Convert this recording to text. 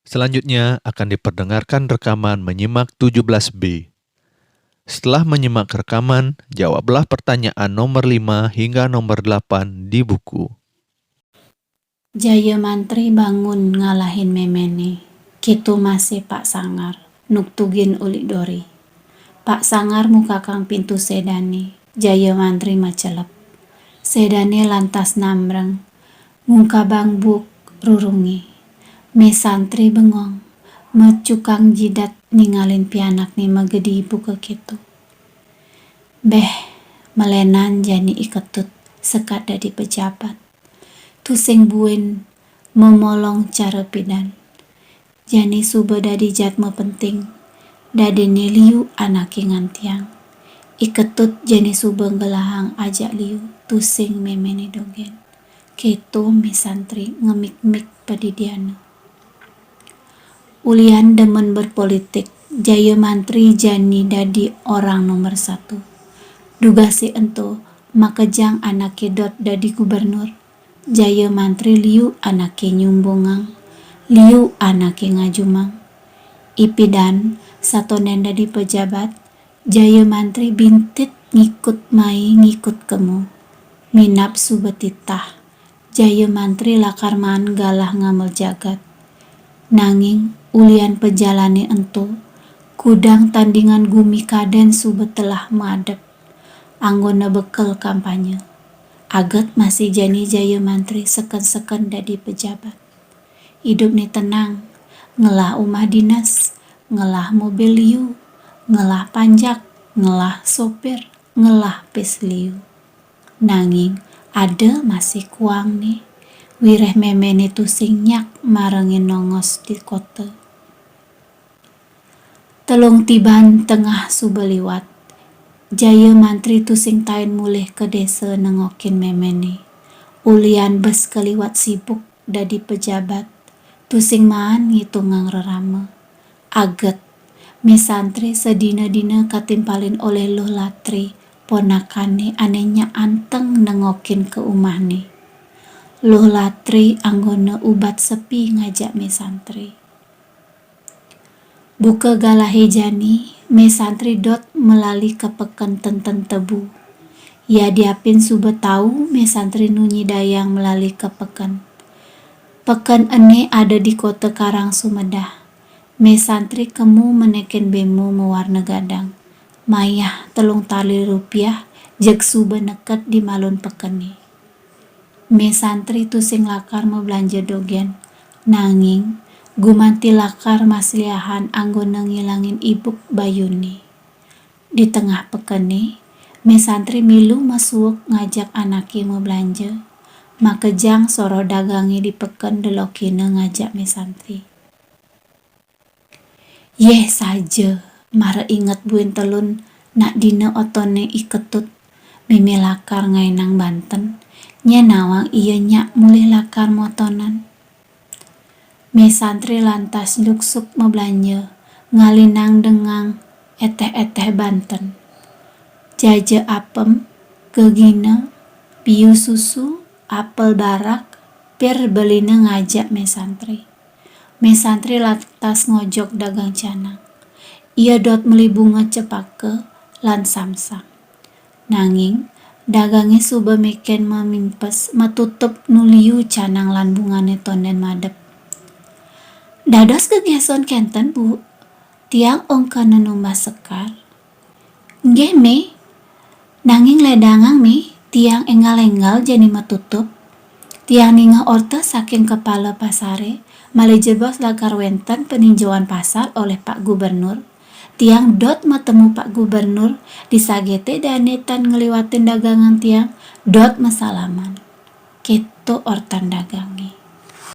Selanjutnya akan diperdengarkan rekaman menyimak 17B. Setelah menyimak rekaman, jawablah pertanyaan nomor 5 hingga nomor 8 di buku. Jaya mantri bangun ngalahin memene. Kitu masih Pak Sangar, nuktugin ulik dori. Pak Sangar muka kang pintu sedane. Jaya mantri macelep. Sedane lantas namreng. Muka bang buk rurungi. Me santri bengong. Mecukang jidat ningalin pianak ni magedi ibu ke kitu. Beh, melenan jani iketut sekat dadi pejabat. Tusing buin memolong cara pidan. Jani suba dadi jatma penting. Dadi niliu anaki ngantiang. Iketut jani suba ngelahang ajak liu. Tusing memeni dogen. Keto mi santri ngemik-mik padidiana. Ulian demen berpolitik. Jaya mantri jani dadi orang nomor 1. Dugasi ento makejang anake dot dadi gubernur. Jaya mantri liu anake nyumbungang, liu anake ngajumang. Ipidan satonen dadi pejabat, jaya mantri bintit ngikut mai ngikut kemu. Minap subetitah, jaya mantri lakarman galah ngamel jagat. Nanging ulian pejalane ento, kudang tandingan gumi kaden subetelah madep. Anggona bekel kampanye. Aget masih jani jaya mantri seken-seken dadi pejabat. Hidup ni tenang, ngelah umah dinas, ngelah mobil liu, ngelah panjak, ngelah sopir, ngelah pis liu. Nanging ada masih kuang nih, wireh memeni tusing nyak marengin nongos di kota. Telung tiban tengah subeliwat. Jaya mantri tusing tain mulih ke desa nengokin memene. Ulian bes keliwat sibuk dadi pejabat. Tusing maan ngitungang rerama. Aget, mi santri sedina-dina katimpalin oleh Luh Latri. Ponakane anenya anteng nengokin ke umahne. Luh Latri anggona ubat sepi ngajak mi santri. Buka galahe jani, me santri dot melali kepeken tenten tebu. Ya diapin suba tahu me santri nunyi dayang melali kepeken. Peken ene ada di kota Karang Sumedah. Me santri kemu meneken bemo mewarna gadang. Mayah telung tali rupiah jeg suba neket di malun pekeni. Me santri tusing lakar mau belanja dogen. Nanging gumanti lakar masliahan anggona ngilangin ibuk bayuni. Di tengah pekene, me santri milu masuuk ngajak anaki mau belanja. Makejang soro dagangi di peken delokina ngajak me santri. Yeh saja, mara inget buin telun nak dina otone iketut. Mimi lakar ngainang Banten, nya nawang iya nyak mulih lakar motonan. Me santri lantas luksuk membelanja, ngalinang dengang eteh-eteh Banten. Jaja apem, gegina, piu susu, apel barak, pir belina ngajak me santri. Me santri lantas ngojok dagang canang. Ia dot meli bunga cepake lan samsang. Nanging dagange suba meken memimpes matutup nuliu canang lan bungane tonden madep. Dados kegiason kenten bu, tiang ongkana numbah sekar. Nggih me, nanging ledangang me, tiang enggal-enggal jani matutup. Tiang ningah orte saking kepala pasare, malih jebos lakar wenten peninjauan pasar oleh Pak Gubernur. Tiang dot matemu Pak Gubernur di sagete danetan ngeliwatin dagangan tiang dot mesalaman. Keto ortan dagangi.